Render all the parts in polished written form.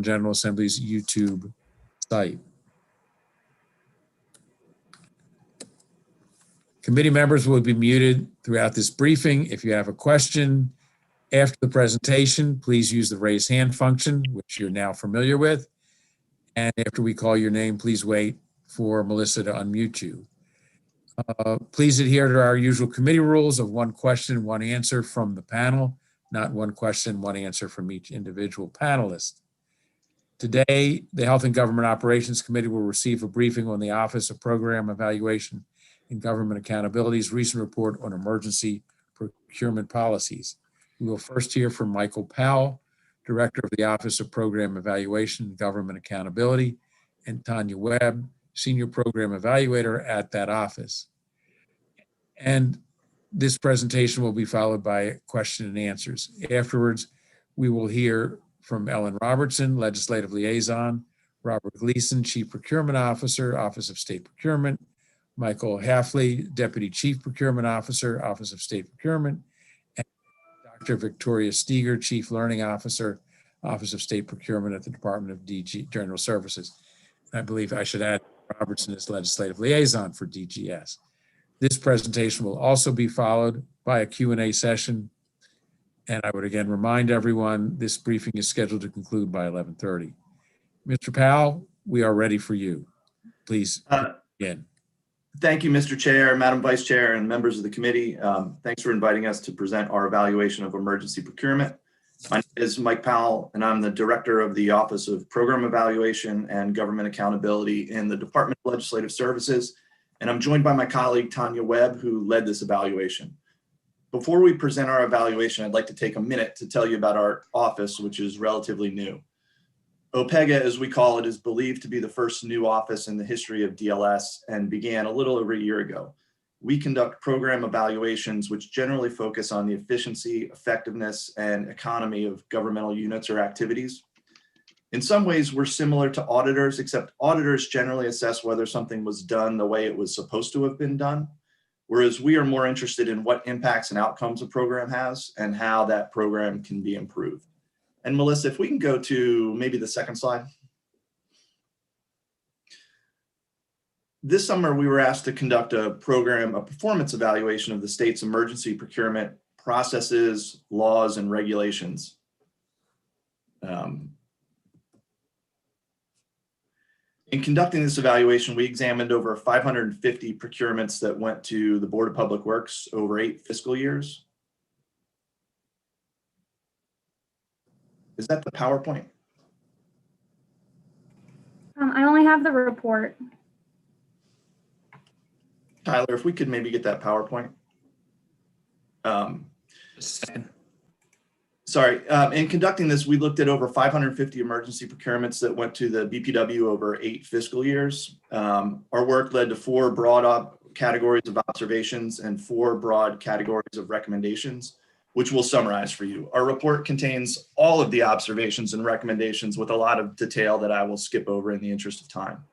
General Assembly's YouTube site. Committee members will be muted throughout this briefing. If you have a question after the presentation, please use the raise hand function, which you're now familiar with. And after we call your name, please wait for Melissa to unmute you. Please adhere to our usual committee rules of one question, one answer from the panel, not one question, one answer from each individual panelist. Today, the Health and Government Operations Committee will receive a briefing on the Office of Program Evaluation and Government Accountability's recent report on emergency procurement policies. We will first hear from Michael Powell, Director of the Office of Program Evaluation and Government Accountability, and Tanya Webb, Senior Program Evaluator at that office. And this presentation will be followed by question and answers. Afterwards, we will hear from Ellen Robertson, Legislative Liaison, Robert Gleason, Chief Procurement Officer, Office of State Procurement, Michael Hafley, Deputy Chief Procurement Officer, Office of State Procurement, and Dr. Victoria Steger, Chief Learning Officer, Office of State Procurement at the Department of DG General Services. I believe I should add Robertson is Legislative Liaison for DGS. This presentation will also be followed by a Q&A session. And I would again remind everyone, this briefing is scheduled to conclude by 11:30. Mr. Powell, we are ready for you. Please begin. Thank you, Mr. Chair, Madam Vice Chair, and members of the committee. Thanks for inviting us to present our evaluation of emergency procurement. My name is Mike Powell, and I'm the Director of the Office of Program Evaluation and Government Accountability in the Department of Legislative Services. And I'm joined by my colleague, Tanya Webb, who led this evaluation. Before we present our evaluation, I'd like to take a minute to tell you about our office, which is relatively new. OPEGA, as we call it, is believed to be the first new office in the history of DLS and began a little over a year ago. We conduct program evaluations, which generally focus on the efficiency, effectiveness, and economy of governmental units or activities. In some ways, we're similar to auditors, except auditors generally assess whether something was done the way it was supposed to have been done, whereas we are more interested in what impacts and outcomes a program has and how that program can be improved. And Melissa, if we can go to maybe the second slide. This summer, we were asked to conduct a performance evaluation of the state's emergency procurement processes, laws, and regulations. In conducting this evaluation, we examined over 550 procurements that went to the Board of Public Works over 8 fiscal years. Is that the PowerPoint? I only have the report. Tyler, if we could maybe get that PowerPoint. Sorry, in conducting this, we looked at over 550 emergency procurements that went to the BPW over 8 fiscal years. Our work led to 4 broad categories of observations and 4 broad categories of recommendations, which we'll summarize for you. Our report contains all of the observations and recommendations with a lot of detail that I will skip over in the interest of time.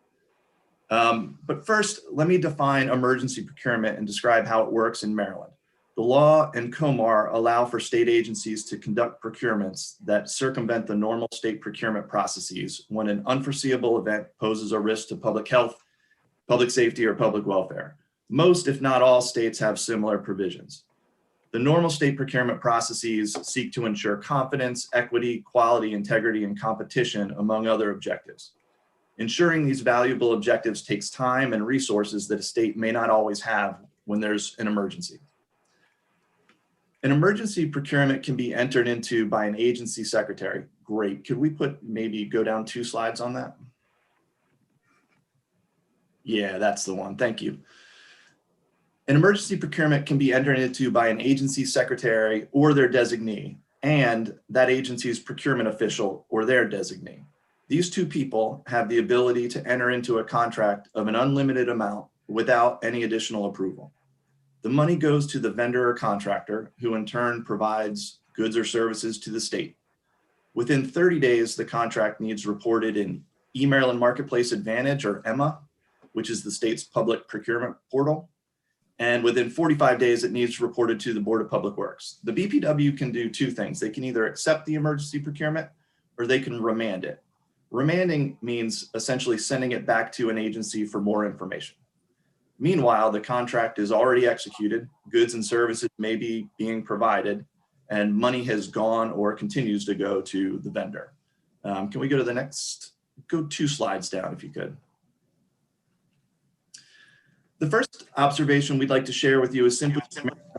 But first, let me define emergency procurement and describe how it works in Maryland. The law and COMAR allow for state agencies to conduct procurements that circumvent the normal state procurement processes when an unforeseeable event poses a risk to public health, public safety, or public welfare. Most, if not all, states have similar provisions. The normal state procurement processes seek to ensure confidence, equity, quality, integrity, and competition, among other objectives. Ensuring these valuable objectives takes time and resources that a state may not always have when there's an emergency. An emergency procurement can be entered into by an agency secretary. Great. Could we maybe go down 2 slides on that? Yeah, that's the one. Thank you. An emergency procurement can be entered into by an agency secretary or their designee, and that agency's procurement official or their designee. These 2 people have the ability to enter into a contract of an unlimited amount without any additional approval. The money goes to the vendor or contractor, who in turn provides goods or services to the state. Within 30 days, the contract needs reported in Maryland Marketplace Advantage, or EMA, which is the state's public procurement portal. And within 45 days, it needs reported to the Board of Public Works. The BPW can do 2 things. They can either accept the emergency procurement or they can remand it. Remanding means essentially sending it back to an agency for more information. Meanwhile, the contract is already executed, goods and services may be being provided, and money has gone or continues to go to the vendor. Can we go to the next, go 2 slides down if you could. The first observation we'd like to share with you is simply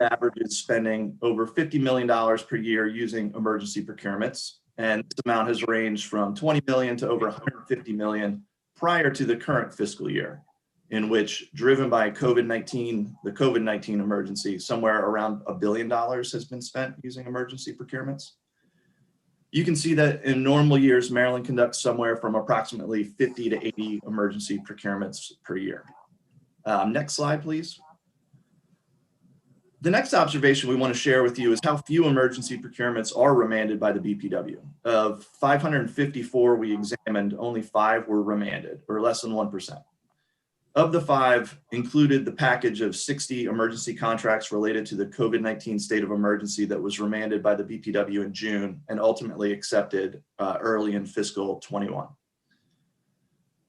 average is spending over $50 million per year using emergency procurements. And this amount has ranged from 20 million to over 150 million prior to the current fiscal year, in which, driven by the COVID-19 emergency, somewhere around $1 billion has been spent using emergency procurements. You can see that in normal years, Maryland conducts somewhere from approximately 50 to 80 emergency procurements per year. Next slide, please. The next observation we want to share with you is how few emergency procurements are remanded by the BPW. Of 554 we examined, only 5 were remanded, or less than 1%. Of the 5 included the package of 60 emergency contracts related to the COVID-19 state of emergency that was remanded by the BPW in June and ultimately accepted early in fiscal 21.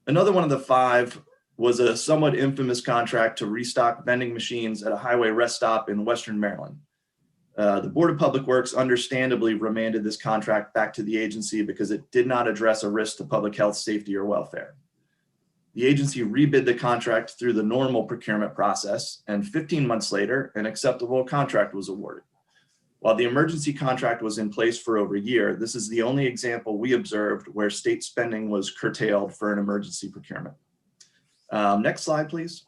Another one of the 5 was a somewhat infamous contract to restock vending machines at a highway rest stop in Western Maryland. The Board of Public Works understandably remanded this contract back to the agency because it did not address a risk to public health, safety, or welfare. The agency rebid the contract through the normal procurement process, and 15 months later, an acceptable contract was awarded. While the emergency contract was in place for over a year, this is the only example we observed where state spending was curtailed for an emergency procurement. Next slide, please.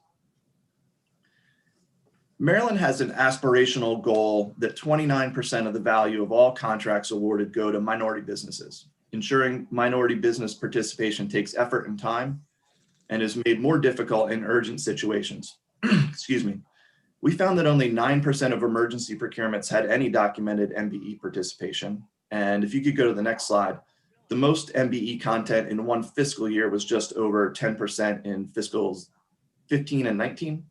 Maryland has an aspirational goal that 29% of the value of all contracts awarded go to minority businesses. Ensuring minority business participation takes effort and time and is made more difficult in urgent situations. Excuse me. We found that only 9% of emergency procurements had any documented MBE participation. And if you could go to the next slide, the most MBE content in one fiscal year was just over 10% in fiscals 15 and 19,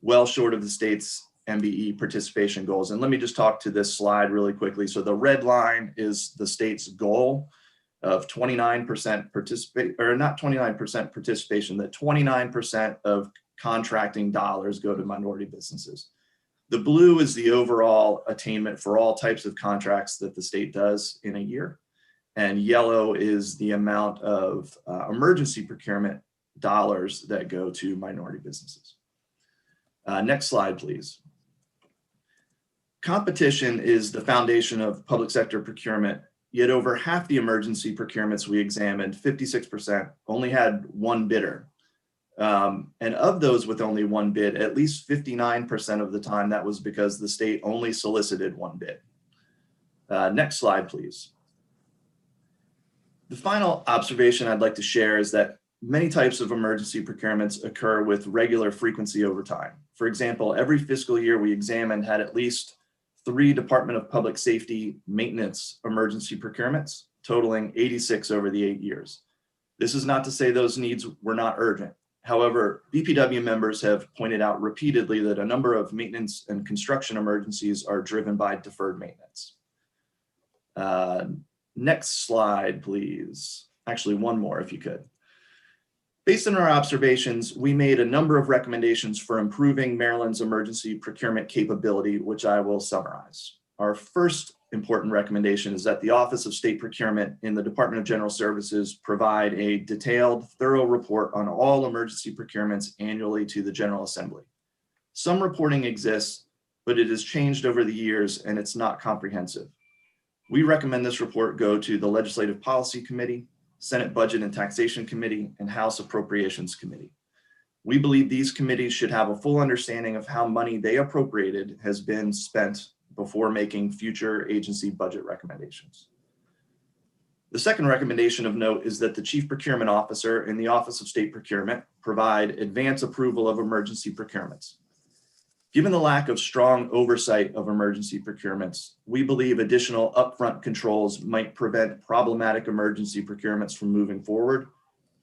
well short of the state's MBE participation goals. And let me just talk to this slide really quickly. So the red line is the state's goal of 29% participation, that 29% of contracting dollars go to minority businesses. The blue is the overall attainment for all types of contracts that the state does in a year. And yellow is the amount of emergency procurement dollars that go to minority businesses. Next slide, please. Competition is the foundation of public sector procurement, yet over half the emergency procurements we examined, 56%, only had one bidder. And of those with only one bid, at least 59% of the time, that was because the state only solicited one bid. Next slide, please. The final observation I'd like to share is that many types of emergency procurements occur with regular frequency over time. For example, every fiscal year we examined had at least 3 Department of Public Safety maintenance emergency procurements, totaling 86 over the 8 years. This is not to say those needs were not urgent. However, BPW members have pointed out repeatedly that a number of maintenance and construction emergencies are driven by deferred maintenance. Next slide, please. Actually, one more if you could. Based on our observations, we made a number of recommendations for improving Maryland's emergency procurement capability, which I will summarize. Our first important recommendation is that the Office of State Procurement in the Department of General Services provide a detailed, thorough report on all emergency procurements annually to the General Assembly. Some reporting exists, but it has changed over the years and it's not comprehensive. We recommend this report go to the Legislative Policy Committee, Senate Budget and Taxation Committee, and House Appropriations Committee. We believe these committees should have a full understanding of how money they appropriated has been spent before making future agency budget recommendations. The second recommendation of note is that the Chief Procurement Officer in the Office of State Procurement provide advance approval of emergency procurements. Given the lack of strong oversight of emergency procurements, we believe additional upfront controls might prevent problematic emergency procurements from moving forward,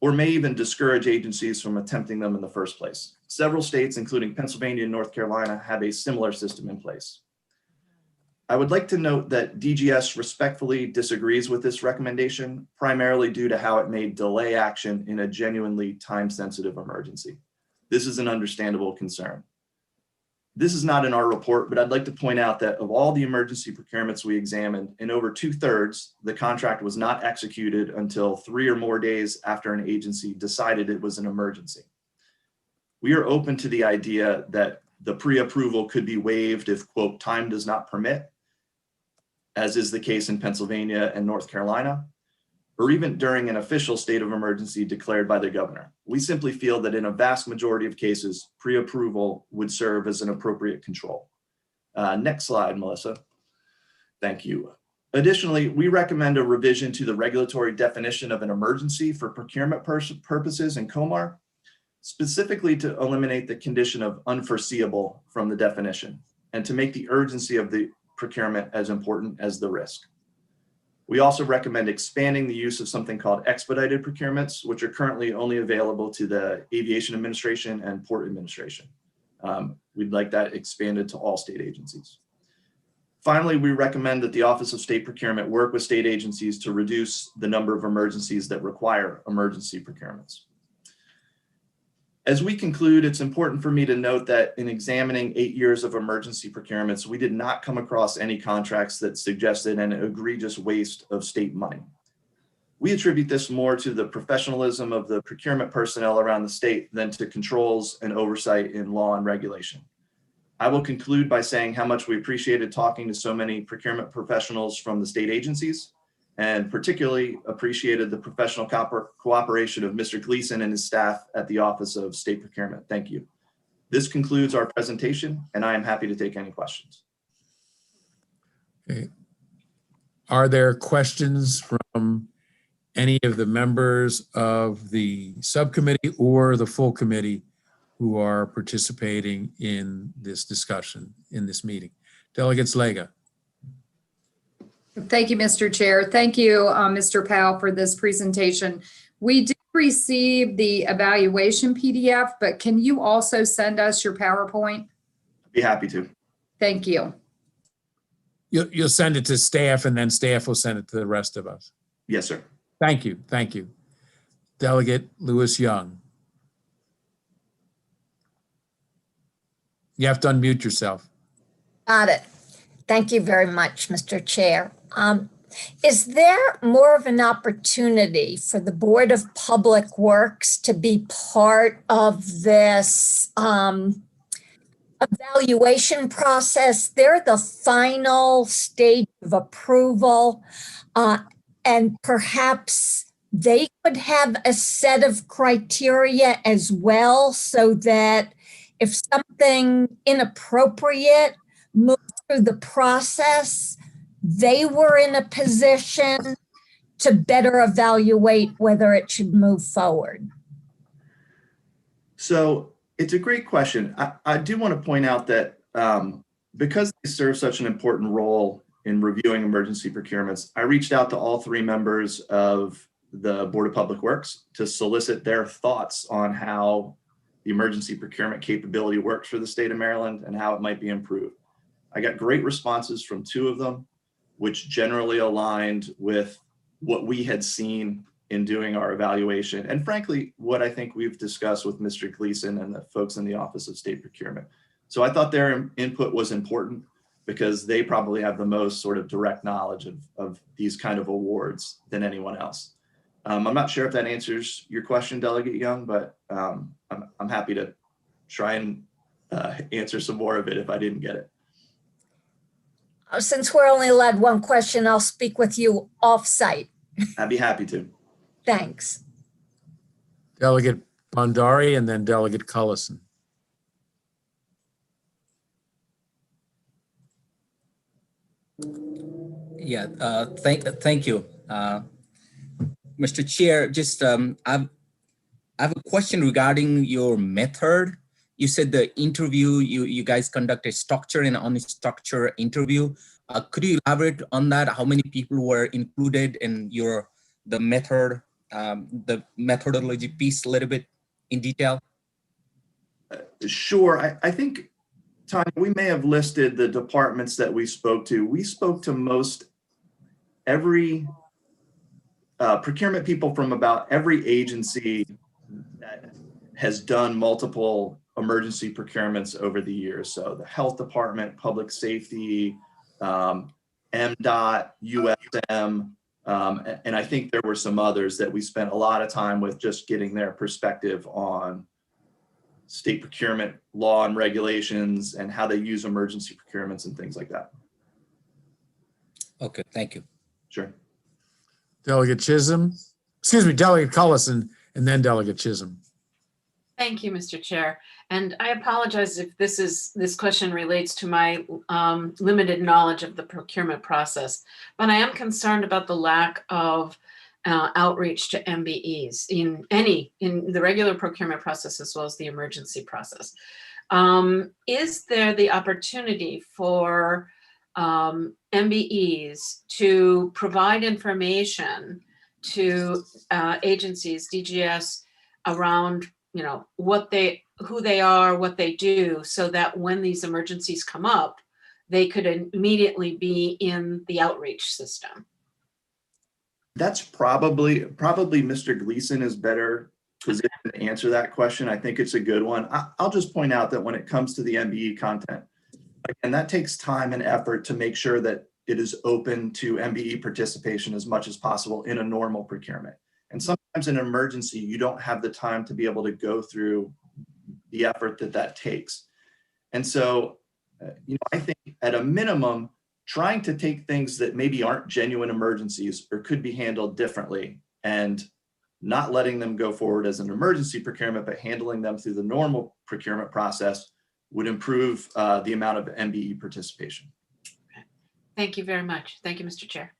or may even discourage agencies from attempting them in the first place. Several states, including Pennsylvania and North Carolina, have a similar system in place. I would like to note that DGS respectfully disagrees with this recommendation, primarily due to how it may delay action in a genuinely time-sensitive emergency. This is an understandable concern. This is not in our report, but I'd like to point out that of all the emergency procurements we examined, in over 2/3, the contract was not executed until 3 or more days after an agency decided it was an emergency. We are open to the idea that the pre-approval could be waived if, quote, time does not permit, as is the case in Pennsylvania and North Carolina, or even during an official state of emergency declared by the governor. We simply feel that in a vast majority of cases, pre-approval would serve as an appropriate control. Next slide, Melissa. Thank you. Additionally, we recommend a revision to the regulatory definition of an emergency for procurement purposes in COMAR, specifically to eliminate the condition of unforeseeable from the definition and to make the urgency of the procurement as important as the risk. We also recommend expanding the use of something called expedited procurements, which are currently only available to the Aviation Administration and Port Administration. We'd like that expanded to all state agencies. Finally, we recommend that the Office of State Procurement work with state agencies to reduce the number of emergencies that require emergency procurements. As we conclude, it's important for me to note that in examining 8 years of emergency procurements, we did not come across any contracts that suggested an egregious waste of state money. We attribute this more to the professionalism of the procurement personnel around the state than to controls and oversight in law and regulation. I will conclude by saying how much we appreciated talking to so many procurement professionals from the state agencies, and particularly appreciated the professional cooperation of Mr. Gleason and his staff at the Office of State Procurement. Thank you. This concludes our presentation, and I am happy to take any questions. Okay. Are there questions from any of the members of the subcommittee or the full committee who are participating in this discussion, in this meeting? Delegate Slaga. Thank you, Mr. Chair. Thank you, Mr. Powell, for this presentation. We did receive the evaluation PDF, but can you also send us your PowerPoint? Be happy to. Thank you. You'll send it to staff and then staff will send it to the rest of us. Yes, sir. Thank you. Thank you. Delegate Lewis Young. You have to unmute yourself. Got it. Thank you very much, Mr. Chair. Is there more of an opportunity for the Board of Public Works to be part of this evaluation process? They're the final stage of approval, and perhaps they could have a set of criteria as well, so that if something inappropriate moves through the process, they were in a position to better evaluate whether it should move forward. So it's a great question. I do want to point out that because they serve such an important role in reviewing emergency procurements, I reached out to all 3 members of the Board of Public Works to solicit their thoughts on how the emergency procurement capability works for the state of Maryland and how it might be improved. I got great responses from 2 of them, which generally aligned with what we had seen in doing our evaluation. And frankly, what I think we've discussed with Mr. Gleason and the folks in the Office of State Procurement. So I thought their input was important because they probably have the most sort of direct knowledge of these kind of awards than anyone else. I'm not sure if that answers your question, Delegate Young, but I'm happy to try and answer some more of it if I didn't get it. Since we're only allowed one question, I'll speak with you off-site. I'd be happy to. Thanks. Delegate Bondari and then Delegate Cullison. Yeah, thank you. Mr. Chair, just I have a question regarding your method. You said the interview, you guys conduct a structure and unstructured interview. Could you elaborate on that? How many people were included in the methodology piece a little bit in detail? Sure. I think Tanya, we may have listed the departments that we spoke to. We spoke to most every procurement people from about every agency that has done multiple emergency procurements over the years. So the health department, public safety, MDOT, USM, and I think there were some others that we spent a lot of time with just getting their perspective on state procurement law and regulations and how they use emergency procurements and things like that. Okay, thank you. Sure. Delegate Chisholm, excuse me, Delegate Cullison, and then Delegate Chisholm. Thank you, Mr. Chair. And I apologize if this question relates to my limited knowledge of the procurement process, but I am concerned about the lack of outreach to MBEs in the regular procurement process as well as the emergency process. Is there the opportunity for MBEs to provide information to agencies, DGS, around who they are, what they do, so that when these emergencies come up, they could immediately be in the outreach system? That's probably Mr. Gleason is better positioned to answer that question. I think it's a good one. I'll just point out that when it comes to the MBE content, again, that takes time and effort to make sure that it is open to MBE participation as much as possible in a normal procurement. And sometimes in an emergency, you don't have the time to be able to go through the effort that takes. And so, I think at a minimum, trying to take things that maybe aren't genuine emergencies or could be handled differently and not letting them go forward as an emergency procurement, but handling them through the normal procurement process would improve the amount of MBE participation. Thank you very much. Thank you, Mr. Chair.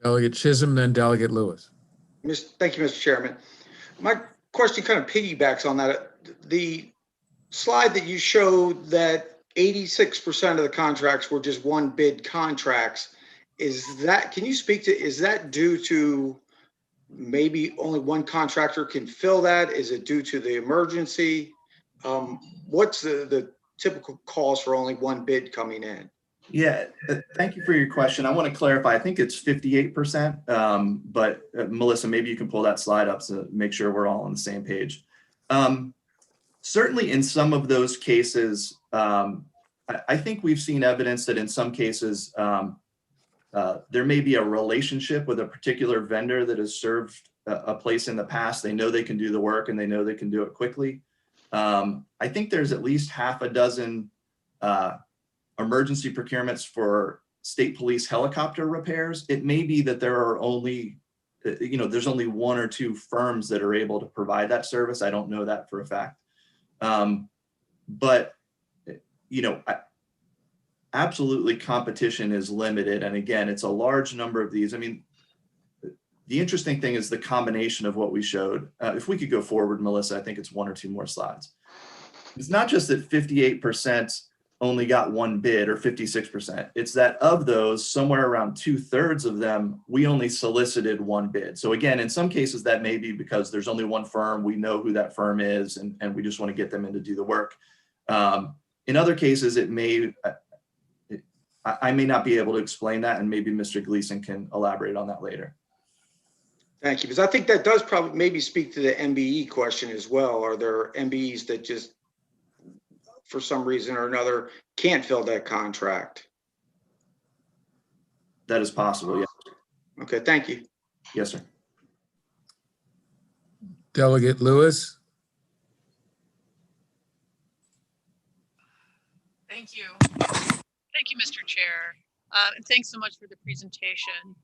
Delegate Chisholm, then Delegate Lewis. Thank you, Mr. Chairman. My question kind of piggybacks on that. The slide that you showed that 86% of the contracts were just one bid contracts. Can you speak to, is that due to maybe only one contractor can fill that? Is it due to the emergency? What's the typical cause for only one bid coming in? Yeah, thank you for your question. I want to clarify, I think it's 58%, but Melissa, maybe you can pull that slide up to make sure we're all on the same page. Certainly in some of those cases, I think we've seen evidence that in some cases, there may be a relationship with a particular vendor that has served a place in the past. They know they can do the work and they know they can do it quickly. I think there's at least half a dozen emergency procurements for state police helicopter repairs. It may be that there are only, there's only one or two firms that are able to provide that service. I don't know that for a fact. But, absolutely competition is limited. And again, it's a large number of these. I mean, the interesting thing is the combination of what we showed. If we could go forward, Melissa, I think it's one or two more slides. It's not just that 58% only got one bid or 56%. It's that of those, somewhere around 2/3 of them, we only solicited one bid. So again, in some cases that may be because there's only one firm, we know who that firm is, and we just want to get them in to do the work. In other cases, I may not be able to explain that, and maybe Mr. Gleason can elaborate on that later. Thank you, because I think that does probably maybe speak to the MBE question as well. Are there MBEs that just, for some reason or another, can't fill that contract? That is possible, yes. Okay, thank you. Yes, sir. Delegate Lewis. Thank you. Thank you, Mr. Chair. And thanks so much for the presentation.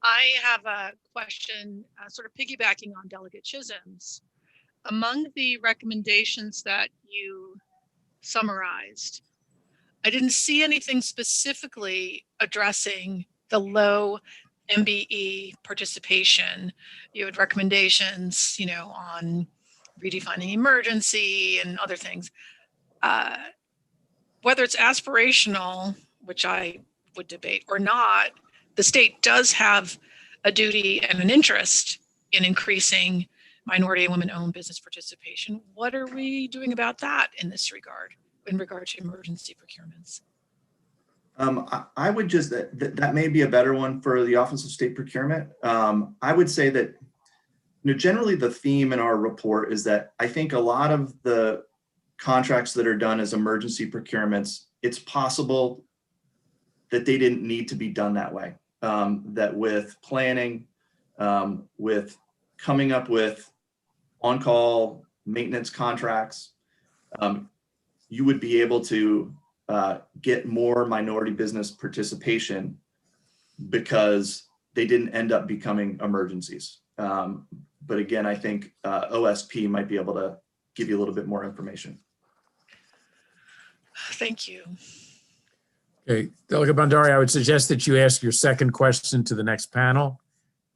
I have a question sort of piggybacking on Delegate Chisholm's. Among the recommendations that you summarized, I didn't see anything specifically addressing the low MBE participation. You had recommendations, on redefining emergency and other things. Whether it's aspirational, which I would debate, or not, the state does have a duty and an interest in increasing minority and women-owned business participation. What are we doing about that in this regard? in regard to emergency procurements? I would just, that may be a better one for the Office of State Procurement. I would say that, generally the theme in our report is that I think a lot of the contracts that are done as emergency procurements, it's possible that they didn't need to be done that way. That with planning, with coming up with on-call maintenance contracts, you would be able to get more minority business participation because they didn't end up becoming emergencies. But again, I think OSP might be able to give you a little bit more information. Thank you. Okay, Delegate Bhandari, I would suggest that you ask your second question to the next panel,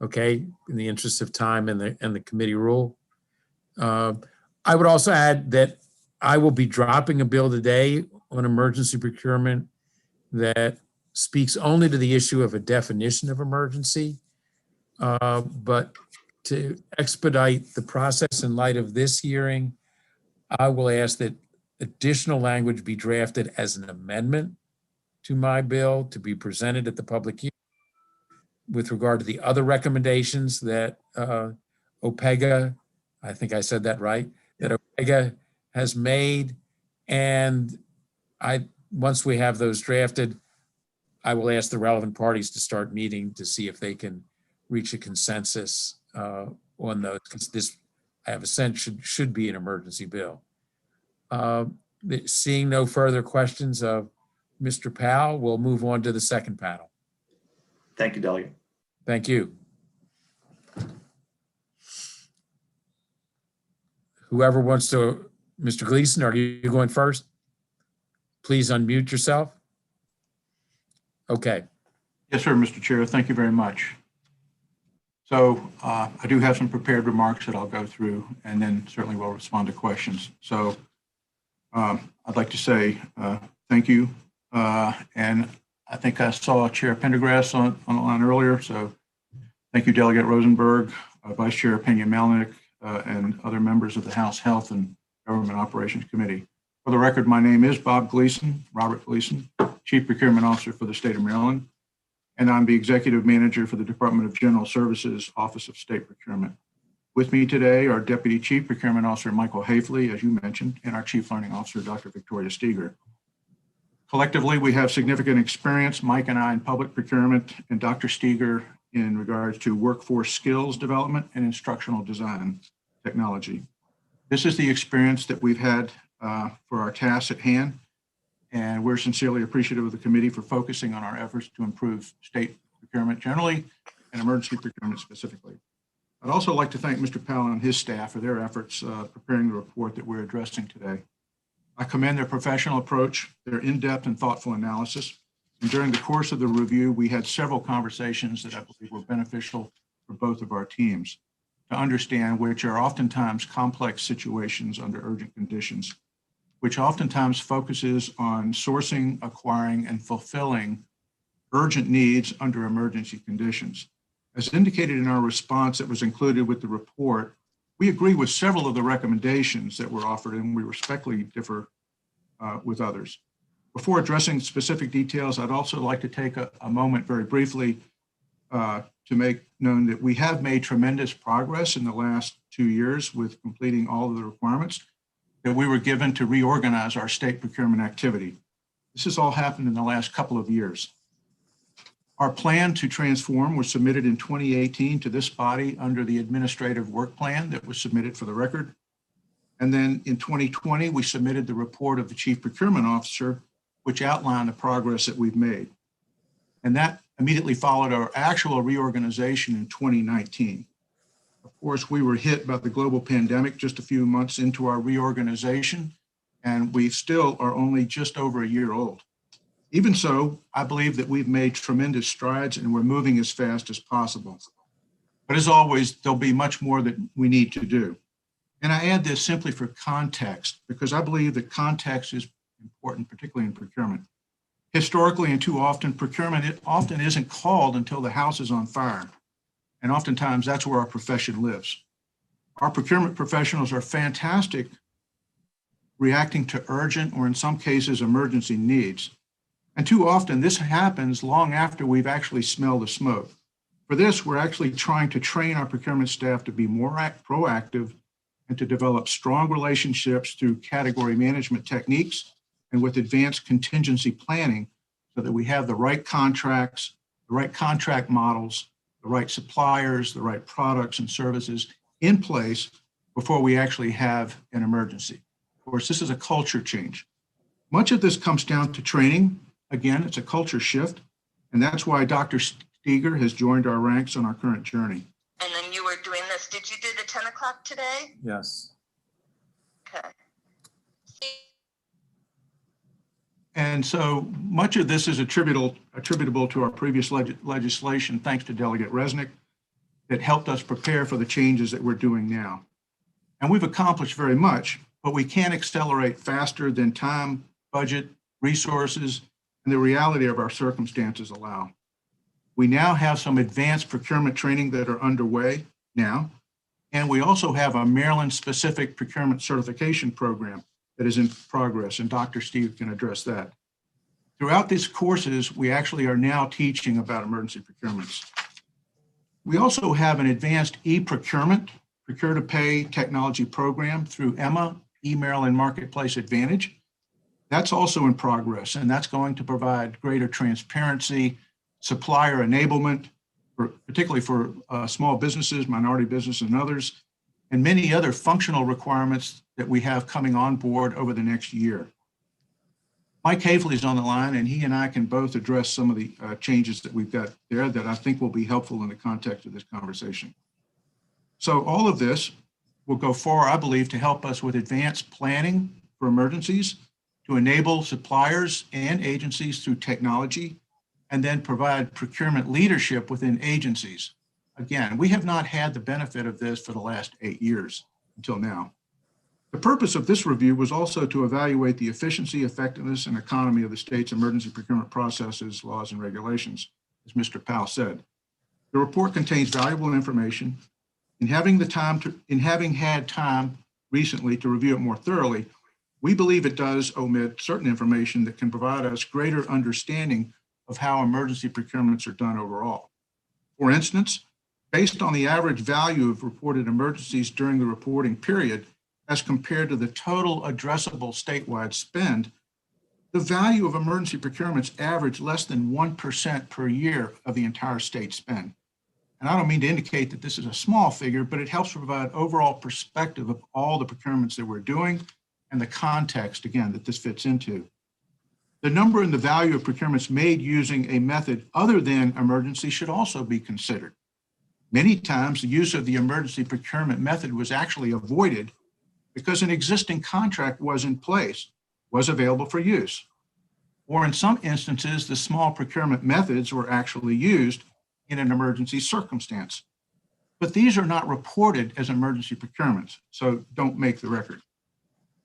okay, in the interest of time and the committee rule. I would also add that I will be dropping a bill today on emergency procurement that speaks only to the issue of a definition of emergency. But to expedite the process in light of this hearing, I will ask that additional language be drafted as an amendment to my bill to be presented at the public hearing with regard to the other recommendations that OPEGA, I think I said that right, that OPEGA has made. And once we have those drafted, I will ask the relevant parties to start meeting to see if they can reach a consensus on those, because this, I have a sense, should be an emergency bill. Seeing no further questions of Mr. Powell, we'll move on to the second panel. Thank you, Delegate. Thank you. Whoever wants to, Mr. Gleason, are you going first? Please unmute yourself. Okay. Yes, sir, Mr. Chair. Thank you very much. So I do have some prepared remarks that I'll go through, and then certainly will respond to questions. So I'd like to say thank you. And I think I saw Chair Pendergrass on the line earlier. So thank you, Delegate Rosenberg, Vice Chair Pena-Melnick, and other members of the House Health and Government Operations Committee. For the record, my name is Bob Gleason, Robert Gleason, Chief Procurement Officer for the state of Maryland, and I'm the Executive Manager for the Department of General Services, Office of State Procurement. With me today are Deputy Chief Procurement Officer Michael Hafley, as you mentioned, and our Chief Learning Officer, Dr. Victoria Steger. Collectively, we have significant experience, Mike and I, in public procurement, and Dr. Steger in regards to workforce skills development and instructional design technology. This is the experience that we've had for our tasks at hand, and we're sincerely appreciative of the committee for focusing on our efforts to improve state procurement generally and emergency procurement specifically. I'd also like to thank Mr. Powell and his staff for their efforts preparing the report that we're addressing today. I commend their professional approach, their in-depth and thoughtful analysis. And during the course of the review, we had several conversations that I believe were beneficial for both of our teams to understand, which are oftentimes complex situations under urgent conditions, which oftentimes focuses on sourcing, acquiring, and fulfilling urgent needs under emergency conditions. As indicated in our response that was included with the report, we agree with several of the recommendations that were offered, and we respectfully differ with others. Before addressing specific details, I'd also like to take a moment very briefly to make known that we have made tremendous progress in the last 2 years with completing all of the requirements that we were given to reorganize our state procurement activity. This has all happened in the last couple of years. Our plan to transform was submitted in 2018 to this body under the administrative work plan that was submitted for the record. And then in 2020, we submitted the report of the Chief Procurement Officer, which outlined the progress that we've made. And that immediately followed our actual reorganization in 2019. Of course, we were hit by the global pandemic just a few months into our reorganization, and we still are only just over a year old. Even so, I believe that we've made tremendous strides and we're moving as fast as possible. But as always, there'll be much more that we need to do. And I add this simply for context, because I believe that context is important, particularly in procurement. Historically and too often, procurement often isn't called until the house is on fire. And oftentimes that's where our profession lives. Our procurement professionals are fantastic reacting to urgent or in some cases emergency needs. And too often this happens long after we've actually smelled the smoke. For this, we're actually trying to train our procurement staff to be more proactive and to develop strong relationships through category management techniques and with advanced contingency planning so that we have the right contracts, the right contract models, the right suppliers, the right products and services in place before we actually have an emergency. Of course, this is a culture change. Much of this comes down to training. Again, it's a culture shift, and that's why Dr. Steger has joined our ranks on our current journey. And then you were doing this. Did you do the 10 o'clock today? Yes. Okay. And so much of this is attributable to our previous legislation, thanks to Delegate Resnick, that helped us prepare for the changes that we're doing now. And we've accomplished very much, but we can't accelerate faster than time, budget, resources, and the reality of our circumstances allow. We now have some advanced procurement training that are underway now, and we also have a Maryland-specific procurement certification program that is in progress, and Dr. Steve can address that. Throughout these courses, we actually are now teaching about emergency procurements. We also have an advanced e-procurement, procure-to-pay technology program through EMA, eMaryland Marketplace Advantage. That's also in progress, and that's going to provide greater transparency, supplier enablement, particularly for small businesses, minority business, and others, and many other functional requirements that we have coming on board over the next year. Mike Haveley is on the line, and he and I can both address some of the changes that we've got there that I think will be helpful in the context of this conversation. So all of this will go far, I believe, to help us with advanced planning for emergencies, to enable suppliers and agencies through technology, and then provide procurement leadership within agencies. Again, we have not had the benefit of this for the last 8 years until now. The purpose of this review was also to evaluate the efficiency, effectiveness, and economy of the state's emergency procurement processes, laws, and regulations, as Mr. Powell said. The report contains valuable information. In having had time recently to review it more thoroughly, we believe it does omit certain information that can provide us greater understanding of how emergency procurements are done overall. For instance, based on the average value of reported emergencies during the reporting period, as compared to the total addressable statewide spend, the value of emergency procurements average less than 1% per year of the entire state spend. And I don't mean to indicate that this is a small figure, but it helps provide overall perspective of all the procurements that we're doing and the context, again, that this fits into. The number and the value of procurements made using a method other than emergency should also be considered. Many times the use of the emergency procurement method was actually avoided because an existing contract was in place, was available for use. Or in some instances, the small procurement methods were actually used in an emergency circumstance. But these are not reported as emergency procurements, so don't make the record.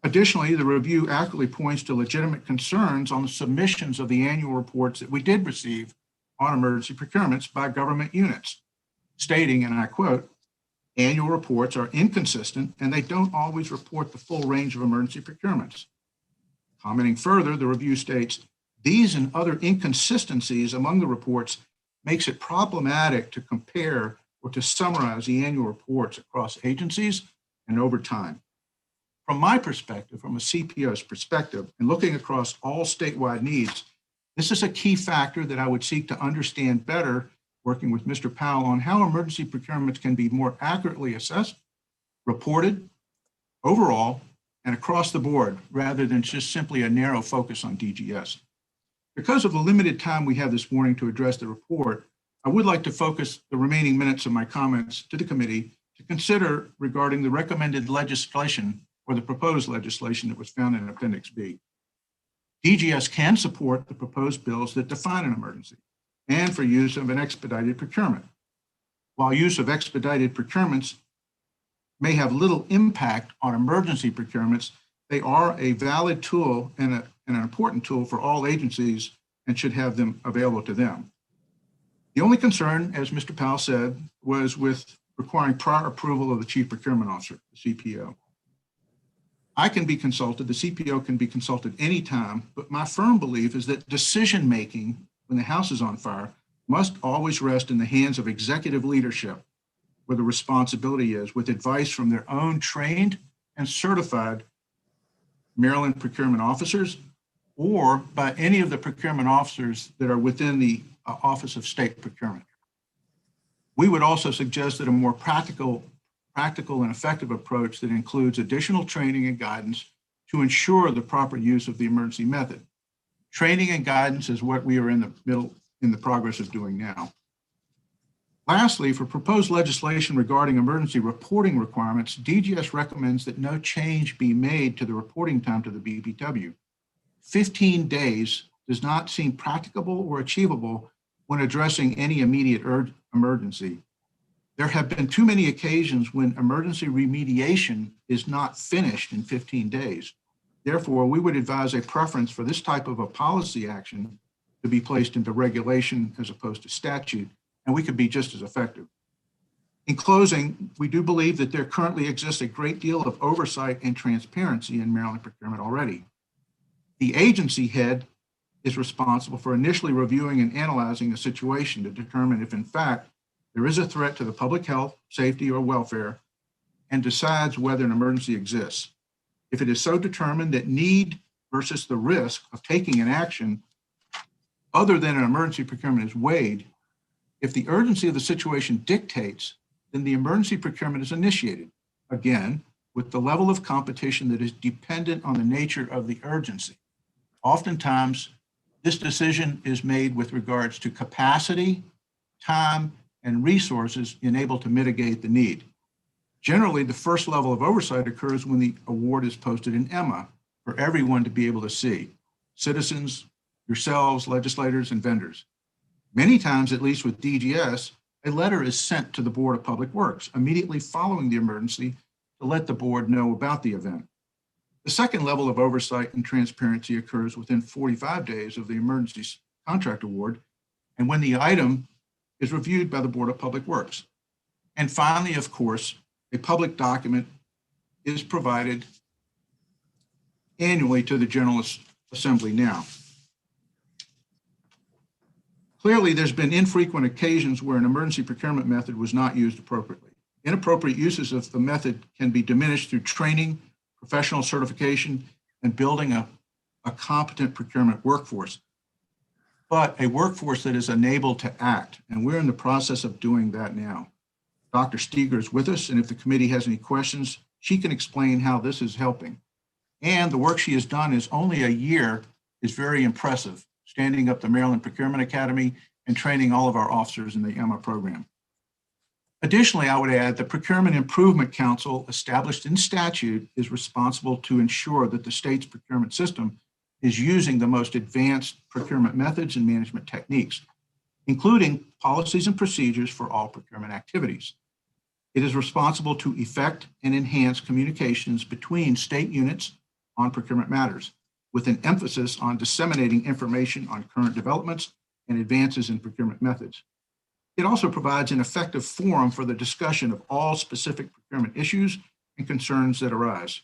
Additionally, the review accurately points to legitimate concerns on the submissions of the annual reports that we did receive on emergency procurements by government units, stating, and I quote, "Annual reports are inconsistent and they don't always report the full range of emergency procurements." Commenting further, the review states, "These and other inconsistencies among the reports makes it problematic to compare or to summarize the annual reports across agencies and over time." From my perspective, from a CPO's perspective, and looking across all statewide needs, this is a key factor that I would seek to understand better, working with Mr. Powell on how emergency procurements can be more accurately assessed, reported, overall, and across the board, rather than just simply a narrow focus on DGS. Because of the limited time we have this morning to address the report, I would like to focus the remaining minutes of my comments to the committee to consider regarding the recommended legislation or the proposed legislation that was found in Appendix B. DGS can support the proposed bills that define an emergency and for use of an expedited procurement. While use of expedited procurements may have little impact on emergency procurements, they are a valid tool and an important tool for all agencies and should have them available to them. The only concern, as Mr. Powell said, was with requiring prior approval of the Chief Procurement Officer, the CPO. I can be consulted, the CPO can be consulted anytime, but my firm belief is that decision-making when the house is on fire must always rest in the hands of executive leadership, where the responsibility is, with advice from their own trained and certified Maryland procurement officers, or by any of the procurement officers that are within the Office of State Procurement. We would also suggest that a more practical and effective approach that includes additional training and guidance to ensure the proper use of the emergency method. Training and guidance is what we are in the progress of doing now. Lastly, for proposed legislation regarding emergency reporting requirements, DGS recommends that no change be made to the reporting time to the BPW. 15 days does not seem practicable or achievable when addressing any immediate emergency. There have been too many occasions when emergency remediation is not finished in 15 days. Therefore, we would advise a preference for this type of a policy action to be placed into regulation as opposed to statute, and we could be just as effective. In closing, we do believe that there currently exists a great deal of oversight and transparency in Maryland procurement already. The agency head is responsible for initially reviewing and analyzing a situation to determine if in fact there is a threat to the public health, safety, or welfare, and decides whether an emergency exists. If it is so determined that need versus the risk of taking an action other than an emergency procurement is weighed, if the urgency of the situation dictates, then the emergency procurement is initiated, again, with the level of competition that is dependent on the nature of the urgency. Oftentimes, this decision is made with regards to capacity, time, and resources enabled to mitigate the need. Generally, the first level of oversight occurs when the award is posted in EMA for everyone to be able to see, citizens, yourselves, legislators, and vendors. Many times, at least with DGS, a letter is sent to the Board of Public Works immediately following the emergency to let the board know about the event. The second level of oversight and transparency occurs within 45 days of the emergency contract award and when the item is reviewed by the Board of Public Works. And finally, of course, a public document is provided annually to the General Assembly now. Clearly, there's been infrequent occasions where an emergency procurement method was not used appropriately. Inappropriate uses of the method can be diminished through training, professional certification, and building a competent procurement workforce, but a workforce that is enabled to act. And we're in the process of doing that now. Dr. Steger is with us, and if the committee has any questions, she can explain how this is helping. And the work she has done is only a year is very impressive, standing up the Maryland Procurement Academy and training all of our officers in the EMA program. Additionally, I would add the Procurement Improvement Council, established in statute, is responsible to ensure that the state's procurement system is using the most advanced procurement methods and management techniques, including policies and procedures for all procurement activities. It is responsible to effect and enhance communications between state units on procurement matters, with an emphasis on disseminating information on current developments and advances in procurement methods. It also provides an effective forum for the discussion of all specific procurement issues and concerns that arise.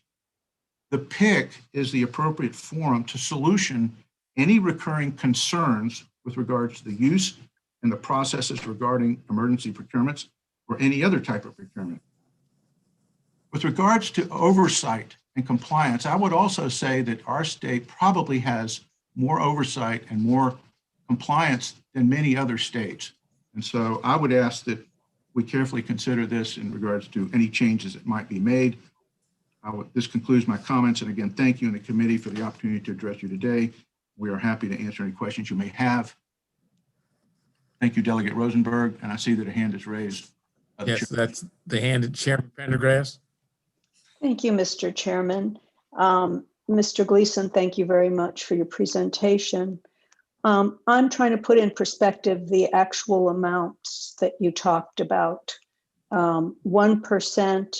The PIC is the appropriate forum to solution any recurring concerns with regards to the use and the processes regarding emergency procurements or any other type of procurement. With regards to oversight and compliance, I would also say that our state probably has more oversight and more compliance than many other states. And so I would ask that we carefully consider this in regards to any changes that might be made. This concludes my comments. And again, thank you and the committee for the opportunity to address you today. We are happy to answer any questions you may have. Thank you, Delegate Rosenberg. And I see that a hand is raised. Yes, that's the hand at Chairman Pendergrass. Thank you, Mr. Chairman. Mr. Gleason, thank you very much for your presentation. I'm trying to put in perspective the actual amounts that you talked about. 1%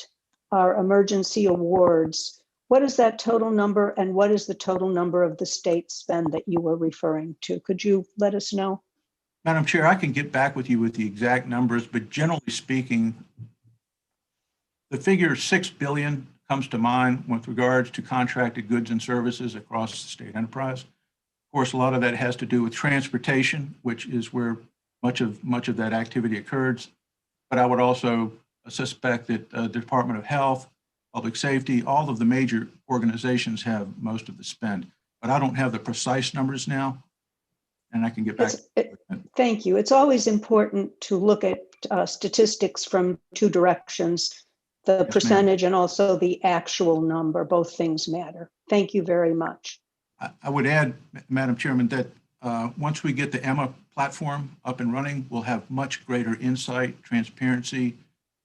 are emergency awards. What is that total number, and what is the total number of the state spend that you were referring to? Could you let us know? Madam Chair, I can get back with you with the exact numbers, but generally speaking, the figure $6 billion comes to mind with regards to contracted goods and services across the state enterprise. Of course, a lot of that has to do with transportation, which is where much of that activity occurs. But I would also suspect that the Department of Health, Public Safety, all of the major organizations have most of the spend. But I don't have the precise numbers now, and I can get back. Thank you. It's always important to look at statistics from two directions, the percentage and also the actual number. Both things matter. Thank you very much. I would add, Madam Chairman, that once we get the Emma platform up and running, we'll have much greater insight, transparency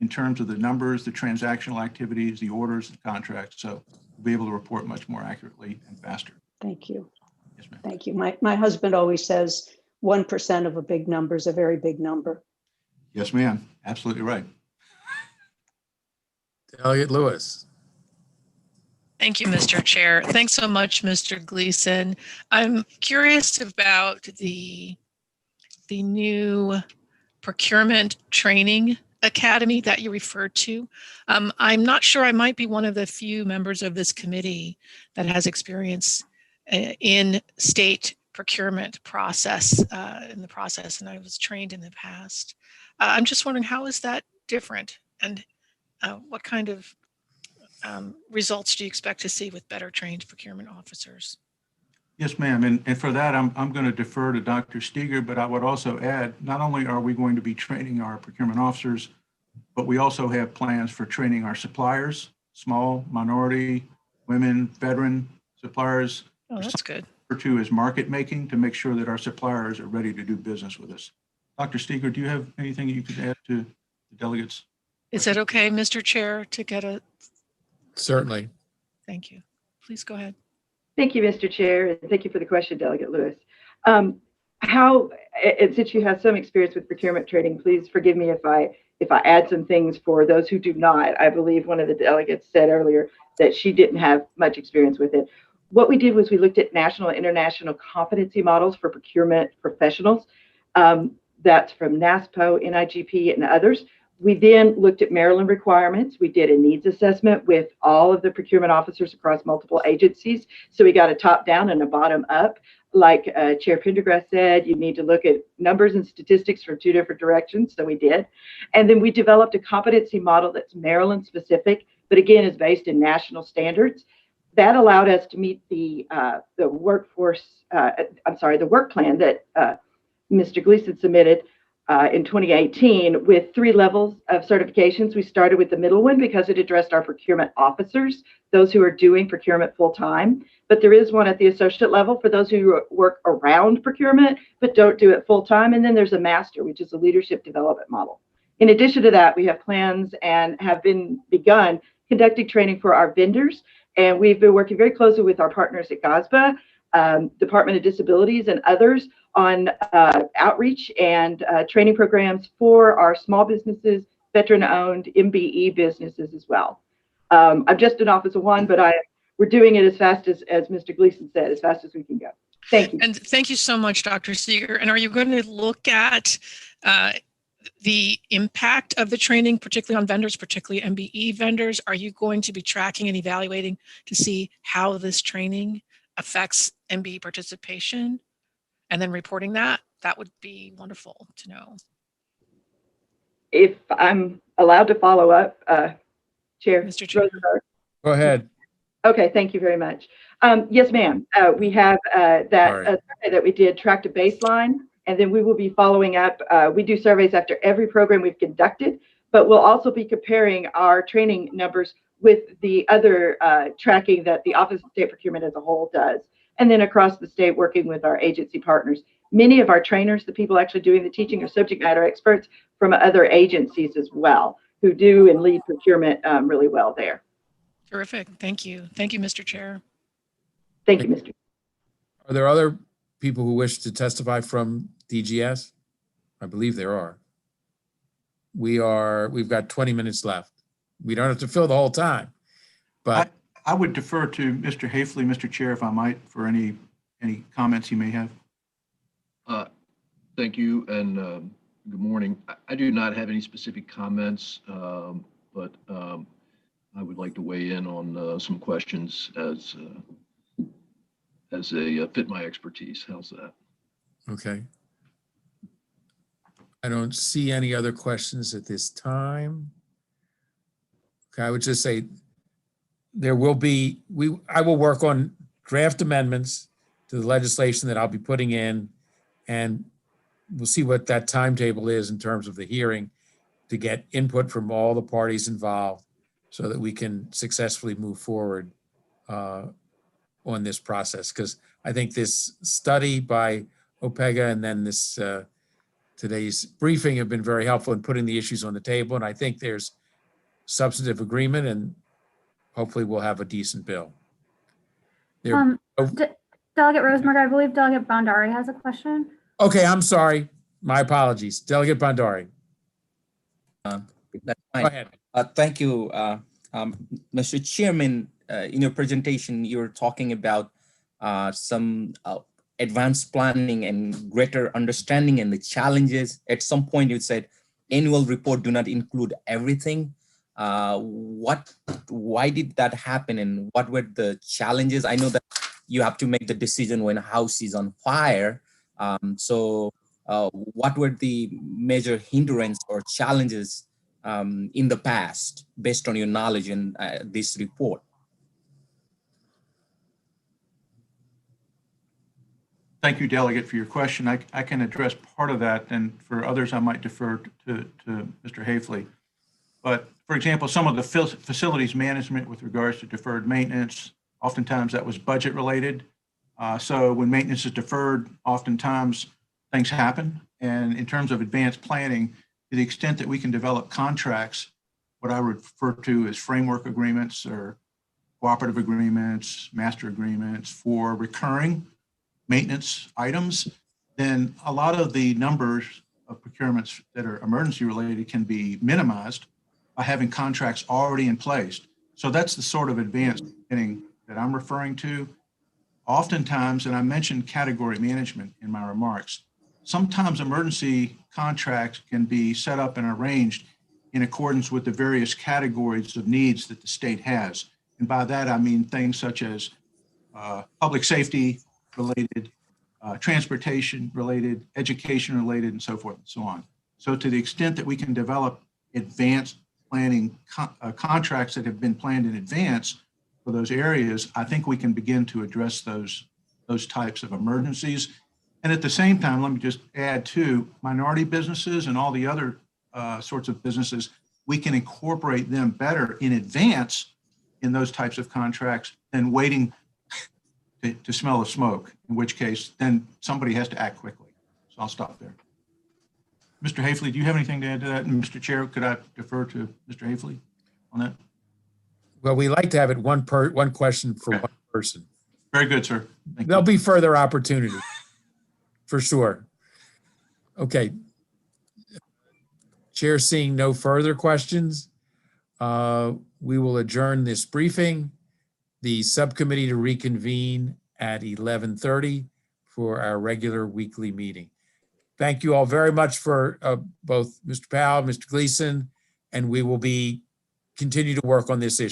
in terms of the numbers, the transactional activities, the orders, the contracts. So we'll be able to report much more accurately and faster. Thank you. Yes, ma'am. Thank you. My husband always says 1% of a big number is a very big number. Yes, ma'am. Absolutely right. Delegate Lewis. Thank you, Mr. Chair. Thanks so much, Mr. Gleason. I'm curious about the new procurement training academy that you referred to. I'm not sure, I might be one of the few members of this committee that has experience in state procurement process, and I was trained in the past. I'm just wondering, how is that different, and what kind of results do you expect to see with better trained procurement officers? Yes, ma'am. And for that, I'm going to defer to Dr. Steger, but I would also add, not only are we going to be training our procurement officers, but we also have plans for training our suppliers, small, minority, women, veteran suppliers. Oh, that's good. Number two is market making, to make sure that our suppliers are ready to do business with us. Dr. Steger, do you have anything you could add to the delegates? Is it okay, Mr. Chair, to get a? Certainly. Thank you. Please go ahead. Thank you, Mr. Chair, and thank you for the question, Delegate Lewis. Since you have some experience with procurement training, please forgive me if I add some things for those who do not. I believe one of the delegates said earlier that she didn't have much experience with it. What we did was we looked at national and international competency models for procurement professionals. That's from NASPO, NIGP, and others. We then looked at Maryland requirements. We did a needs assessment with all of the procurement officers across multiple agencies. So we got a top down and a bottom up. Like Chair Pendergrass said, you need to look at numbers and statistics from two different directions. So we did. And then we developed a competency model that's Maryland specific, but again, is based in national standards. That allowed us to meet the work plan that Mr. Gleason submitted in 2018 with 3 levels of certifications. We started with the middle one because it addressed our procurement officers, those who are doing procurement full time. But there is one at the associate level for those who work around procurement but don't do it full time. And then there's a master, which is a leadership development model. In addition to that, we have plans and have begun conducting training for our vendors. And we've been working very closely with our partners at GASBA, Department of Disabilities, and others on outreach and training programs for our small businesses, veteran-owned MBE businesses as well. I'm just an office of one, but we're doing it as fast as Mr. Gleason said, as fast as we can go. Thank you. And thank you so much, Dr. Steger. And are you going to look at the impact of the training, particularly on vendors, particularly MBE vendors? Are you going to be tracking and evaluating to see how this training affects MBE participation and then reporting that? That would be wonderful to know. If I'm allowed to follow up, Chair Mr. Chair. Rosenberg. Go ahead. Okay, thank you very much. Yes, ma'am. We have that survey that we did, tracked a baseline, and then we will be following up. We do surveys after every program we've conducted, but we'll also be comparing our training numbers with the other tracking that the Office of State Procurement as a whole does. And then across the state, working with our agency partners. Many of our trainers, the people actually doing the teaching, are subject matter experts from other agencies as well, who do and lead procurement really well there. Terrific. Thank you. Thank you, Mr. Chair. Thank you, Mr. Are there other people who wish to testify from DGS? I believe there are. We've got 20 minutes left. We don't have to fill the whole time, but I would defer to Mr. Hafley, Mr. Chair, if I might, for any comments he may have. Thank you, and good morning. I do not have any specific comments, but I would like to weigh in on some questions as they fit my expertise. How's that? Okay. I don't see any other questions at this time. Okay, I would just say there will be, I will work on draft amendments to the legislation that I'll be putting in, and we'll see what that timetable is in terms of the hearing to get input from all the parties involved so that we can successfully move forward on this process. Because I think this study by OPEGA and then this today's briefing have been very helpful in putting the issues on the table. And I think there's substantive agreement, and hopefully we'll have a decent bill. There- Delegate Rosenberg, I believe Delegate Bandari has a question. Okay, I'm sorry. My apologies. Delegate Bandari. That's Go fine. ahead. Thank you, Mr. Chairman. In your presentation, you were talking about some advanced planning and greater understanding and the challenges. At some point, you said annual report do not include everything. Why did that happen, and what were the challenges? I know that you have to make the decision when a house is on fire. What were the major hindrance or challenges in the past, based on your knowledge in this report? Thank you, Delegate, for your question. I can address part of that, and for others, I might defer to Mr. Hafley. But for example, some of the facilities management with regards to deferred maintenance, oftentimes that was budget related. So when maintenance is deferred, oftentimes things happen. And in terms of advanced planning, to the extent that we can develop contracts, what I refer to as framework agreements or cooperative agreements, master agreements for recurring maintenance items, then a lot of the numbers of procurements that are emergency related can be minimized by having contracts already in place. So that's the sort of advanced planning that I'm referring to. Oftentimes, and I mentioned category management in my remarks, sometimes emergency contracts can be set up and arranged in accordance with the various categories of needs that the state has. And by that, I mean things such as public safety related, transportation related, education related, and so forth and so on. So to the extent that we can develop advanced planning contracts that have been planned in advance for those areas, I think we can begin to address those types of emergencies. And at the same time, let me just add to minority businesses and all the other sorts of businesses, we can incorporate them better in advance in those types of contracts than waiting to smell the smoke, in which case then somebody has to act quickly. So I'll stop there. Mr. Hafley, do you have anything to add to that? And Mr. Chair, could I defer to Mr. Hafley on that? Well, we like to have it one question for one person. Very good, sir. Thank There'll you. be further opportunity, for sure. Okay. Chair seeing no further questions, we will adjourn this briefing. The subcommittee to reconvene at 11:30 for our regular weekly meeting. Thank you all very much for both Mr. Powell, Mr. Gleason, and we will continue to work on this issue.